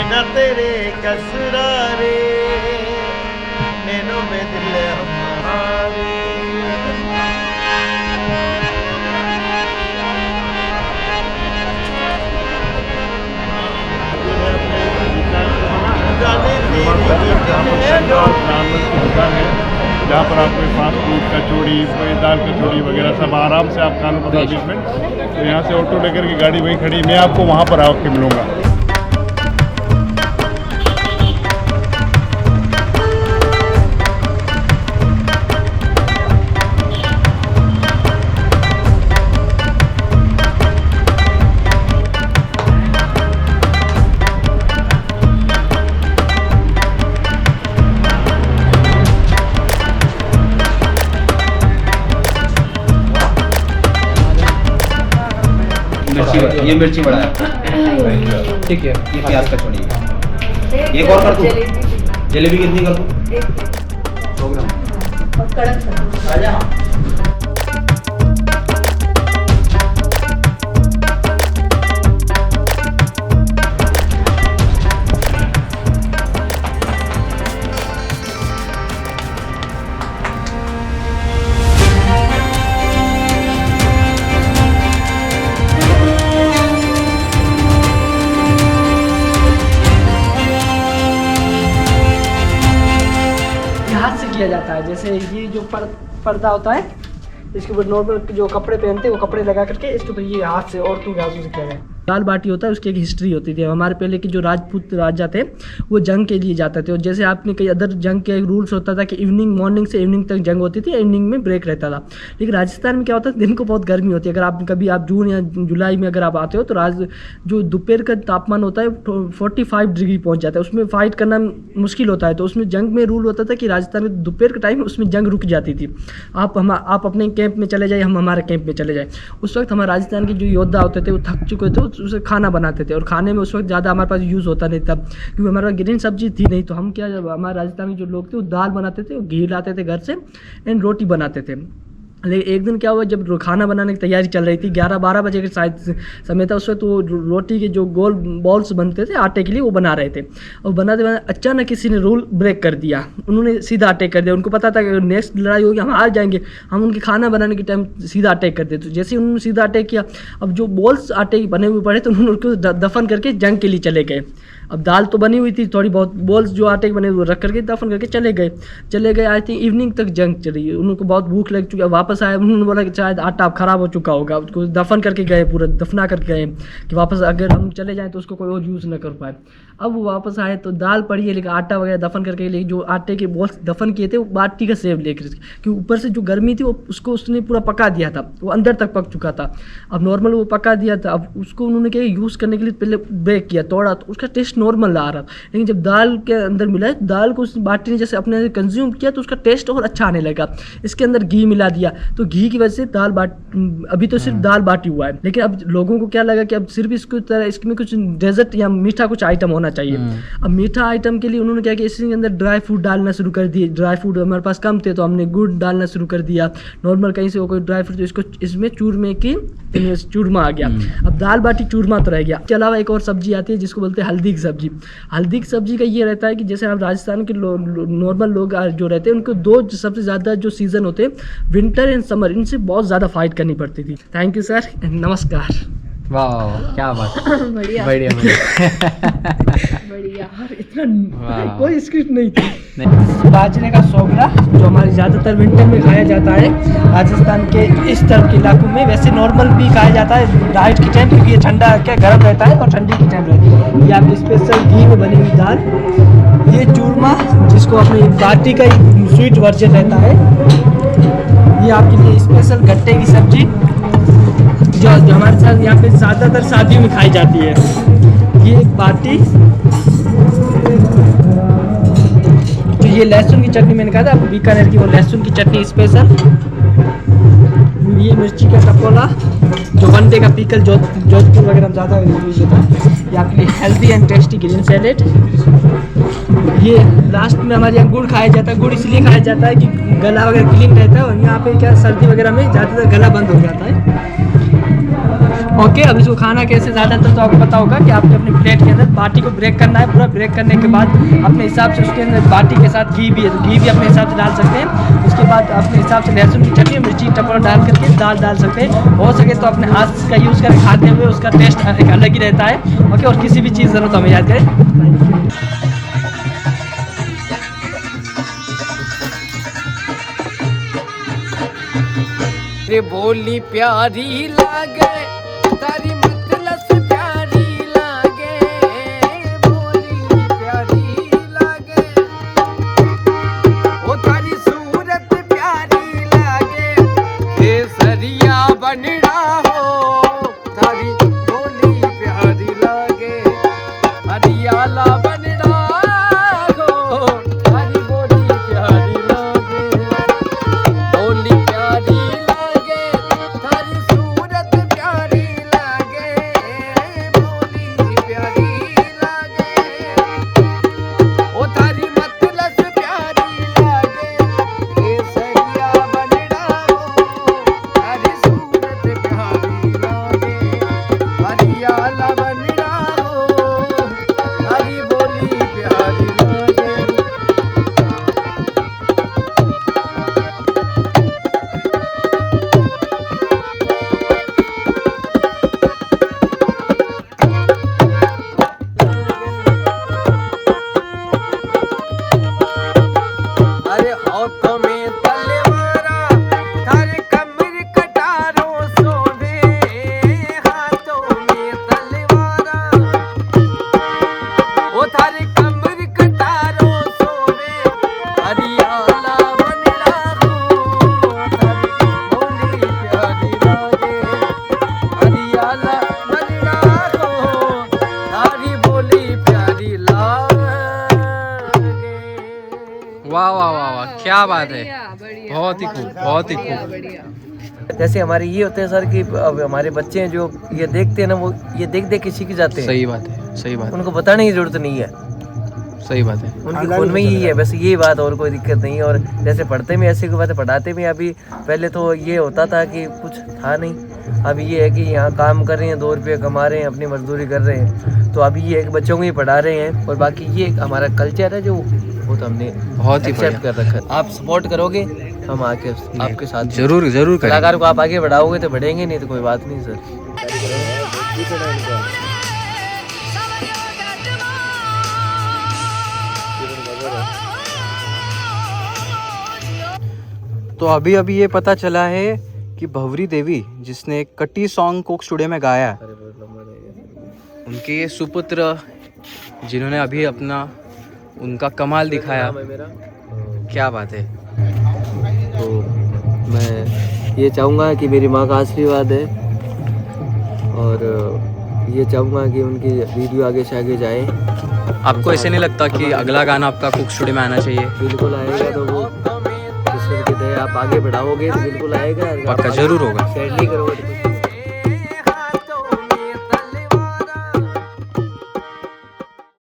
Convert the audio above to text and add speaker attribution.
Speaker 1: ना तेरे कसरारे नैनों में दिल हमारे।
Speaker 2: जहाँ पर आपको फास्ट फूड कचौड़ी दाल कचौड़ी वगैरह सब आराम से आप खाना पका इसमें। तो यहाँ से ऑटो लेकर के गाड़ी वहीं खड़ी, मैं आपको वहाँ पर आके मिलूँगा।
Speaker 3: ये मिर्ची बड़ा है, ठीक है। ये प्याज कचौड़ी है। एक और कर दूँ? जलेबी कितनी कर दूँ? 100 ग्राम। और कड़क आजा।
Speaker 4: किया जाता है। जैसे ये जो पर्दा होता है, इसके ऊपर नॉर्मल जो कपड़े पहनते हैं वो कपड़े लगा करके इसके ऊपर ये हाथ से औरतों के हाथों से किया जाए। दाल बाटी होता है, उसकी एक हिस्ट्री होती थी। हमारे पहले के जो राजपूत राजा थे वो जंग के लिए जाते थे, और जैसे आपने कई अदर जंग के रूल्स होता था कि मॉर्निंग से इवनिंग तक जंग होती थी, इवनिंग में ब्रेक रहता था। लेकिन राजस्थान में क्या होता है, दिन को बहुत गर्मी होती है। अगर आप कभी आप जून या जुलाई में अगर आप आते हो तो जो दोपहर का तापमान होता है 45 डिग्री पहुँच जाता है। उसमें फाइट करना मुश्किल होता है। तो उसमें जंग में रूल होता था कि राजस्थान में दोपहर का टाइम उसमें जंग रुक जाती थी। आप अपने कैंप में चले जाए, हम हमारे कैंप में चले जाए। उस वक्त हमारे राजस्थान के जो योद्धा होते थे वो थक चुके थे, उसे खाना बनाते थे। और खाने में उस वक्त ज़्यादा हमारे पास यूज़ होता नहीं था, क्योंकि हमारे पास ग्रीन सब्जी थी नहीं। तो हम क्या, जब हमारे राजस्थान के जो लोग थे वो दाल बनाते थे, घी लाते थे घर से एंड रोटी बनाते थे। लेकिन एक दिन क्या हुआ, जब खाना बनाने की तैयारी चल रही थी, 11-12 बजे के शायद समय था उस वक्त, तो रोटी के जो गोल बॉल्स बनते थे आटे के लिए वो बना रहे थे। और बनाते बनाते अचानक किसी ने रूल ब्रेक कर दिया। उन्होंने सीधा अटैक कर दिया। उनको पता था कि नेक्स्ट लड़ाई होगी, हम हार जाएंगे, हम उनके खाना बनाने के टाइम सीधा अटैक कर दिया। तो जैसे ही उन्होंने सीधा अटैक किया, अब जो बॉल्स आटे के बने हुए पड़े तो उन्होंने उसको दफन करके जंग के लिए चले गए। अब दाल तो बनी हुई थी थोड़ी बहुत, बॉल्स जो आटे के बने हुए रख करके दफन करके चले गए। आई थिंक इवनिंग तक जंग चली। उनको बहुत भूख लग चुकी, वापस आए, उन्होंने बोला कि शायद आटा अब खराब हो चुका होगा, उसको दफन करके गए, पूरा दफना करके गए कि वापस अगर हम चले जाएं तो उसको कोई और यूज़ न कर पाए। अब वो वापस आए तो दाल पड़ी है, लेकिन आटा वगैरह दफन करके, लेकिन जो आटे के बॉल्स दफन किए थे वो बाटी का सेव लेकर, क्योंकि ऊपर से जो गर्मी थी वो उसको उसने पूरा पका दिया था, वो अंदर तक पक चुका था। अब नॉर्मल वो पका दिया था, अब उसको उन्होंने क्या यूज़ करने के लिए पहले ब्रेक किया, तोड़ा, तो उसका टेस्ट नॉर्मल आ रहा। लेकिन जब दाल के अंदर मिला, दाल को उस बाटी ने जैसे अपने कंज्यूम किया तो उसका टेस्ट और अच्छा आने लगा। इसके अंदर घी मिला दिया, तो घी की वजह से दाल अभी तो सिर्फ दाल बाटी हुआ है। लेकिन अब लोगों को क्या लगा कि अब सिर्फ इसको तरह इसमें कुछ डेजर्ट या मीठा कुछ आइटम होना चाहिए। अब मीठा आइटम के लिए उन्होंने क्या कि इसके अंदर ड्राई फ्रूट डालना शुरू कर दिए। ड्राई फ्रूट हमारे पास कम थे तो हमने गुड़ डालना शुरू कर दिया। नॉर्मल कहीं से वो कोई ड्राई फ्रूट, तो इसको इसमें चूरमे की चूरमा आ गया। अब दाल बाटी चूरमा तो रह गया। इसके अलावा एक और सब्जी आती है जिसको बोलते हैं हल्दी की सब्जी। हल्दी की सब्जी का ये रहता है कि जैसे आप राजस्थान के नॉर्मल लोग जो रहते हैं उनको दो सबसे ज़्यादा जो सीज़न होते हैं, विंटर एंड समर, इनसे बहुत ज़्यादा फाइट करनी पड़ती थी। थैंक यू सर, नमस्कार।
Speaker 3: वाह क्या बात।
Speaker 4: बढ़िया
Speaker 3: बढ़िया
Speaker 4: बढ़िया। इतना कोई स्क्रिप्ट नहीं थी। बाजरे का सोगरा जो हमारे ज़्यादातर विंटर में खाया जाता है राजस्थान के इस तरफ के इलाकों में, वैसे नॉर्मल भी खाया जाता है डाइट की टाइम, क्योंकि ये ठंडा क्या गर्म रहता है और ठंडी की टाइम रहती है। ये आपकी स्पेशल घी में बनी हुई दाल, ये चूरमा जिसको अपनी बाटी का ही स्वीट वर्जन रहता है, ये आपके लिए स्पेशल गट्टे की सब्जी जो हमारे साथ यहाँ पे ज़्यादातर शादियों में खाई जाती है। ये एक बाटी, जो ये लहसुन की चटनी मैंने कहा था बीकानेर की, वो लहसुन की चटनी स्पेशल। ये मिर्ची का टपोला जो वन डे का पीकल जोधपुर वगैरह में ज़्यादा यूज होता है। ये आपके लिए healthy and tasty green salad. ये लास्ट में हमारे यहाँ गुड़ खाया जाता है। गुड़ इसलिए खाया जाता है कि गला वगैरह क्लीन रहता है, और यहाँ पे क्या सर्दी वगैरह में ज़्यादातर गला बंद हो जाता है। ओके, अब इसको खाना कैसे, ज़्यादातर तो आपको पता होगा कि आपने अपनी प्लेट के अंदर बाटी को ब्रेक करना है पूरा। ब्रेक करने के बाद अपने हिसाब से उसके अंदर बाटी के साथ घी भी है तो घी भी अपने हिसाब से डाल सकते हैं। उसके बाद अपने हिसाब से लहसुन की चटनी, मिर्ची, टमाटर डाल करके दाल डाल सकते हैं। हो सके तो अपने हाथ का यूज़ करके खाते हुए उसका टेस्ट एक अलग ही रहता है। ओके, और किसी भी चीज़ ज़रूरत हमें याद करें।
Speaker 5: रे बोली प्यारी लागे तारी मतलस प्यारी लागे, बोली प्यारी लागे ओ तारी सूरत प्यारी लागे, केसरिया बनड़ा हो तारी बोली प्यारी लागे, हरियाला बनड़ा हो तारी बोली प्यारी लागे, बोली प्यारी वाह वाह वाह वाह, क्या बात है, बहुत ही खूब, बहुत ही खूब।
Speaker 1: जैसे हमारे ये होते हैं सर कि अब हमारे बच्चे हैं जो ये देखते हैं ना, वो ये देख देख के सीख जाते हैं।
Speaker 5: सही बात है, सही बात,
Speaker 1: उनको बताने की जरूरत नहीं है,
Speaker 5: सही बात है,
Speaker 1: उनके खून में ही है बस ये बात, और कोई दिक्कत नहीं है। और जैसे पढ़ते में ऐसी कोई बात है, पढ़ाते में अभी पहले तो ये होता था कि कुछ था नहीं, अभी ये है कि यहाँ काम कर रहे हैं, 2 रुपये कमा रहे हैं, अपनी मजदूरी कर रहे हैं, तो अभी ये है कि बच्चों को ही पढ़ा रहे हैं। और बाकी ये हमारा कल्चर है जो वो तो हमने
Speaker 5: बहुत ही
Speaker 1: एक्सेप्ट कर रखा है। आप सपोर्ट करोगे हम आके आपके साथ
Speaker 5: जरूर जरूर करें।
Speaker 1: कलाकार को आप आगे बढ़ाओगे तो बढ़ेंगे, नहीं तो कोई बात नहीं सर।
Speaker 6: तो अभी अभी ये पता चला है कि भंवरी देवी जिसने कटी सॉन्ग कोक स्टूडियो में गाया,
Speaker 5: उनके ये सुपुत्र जिन्होंने अभी अपना उनका कमाल दिखाया, क्या बात है।
Speaker 1: तो मैं ये चाहूँगा कि मेरी माँ का आशीर्वाद है, और ये चाहूँगा कि उनकी वीडियो आगे से आगे जाए।
Speaker 5: आपको ऐसे नहीं लगता कि अगला गाना आपका कुक स्टूडियो में आना चाहिए?
Speaker 1: बिल्कुल आएगा, तो वो ईश्वर की दया आप आगे बढ़ाओगे तो बिल्कुल आएगा।
Speaker 5: पक्का जरूर होगा।
Speaker 1: सैडली करोगे तो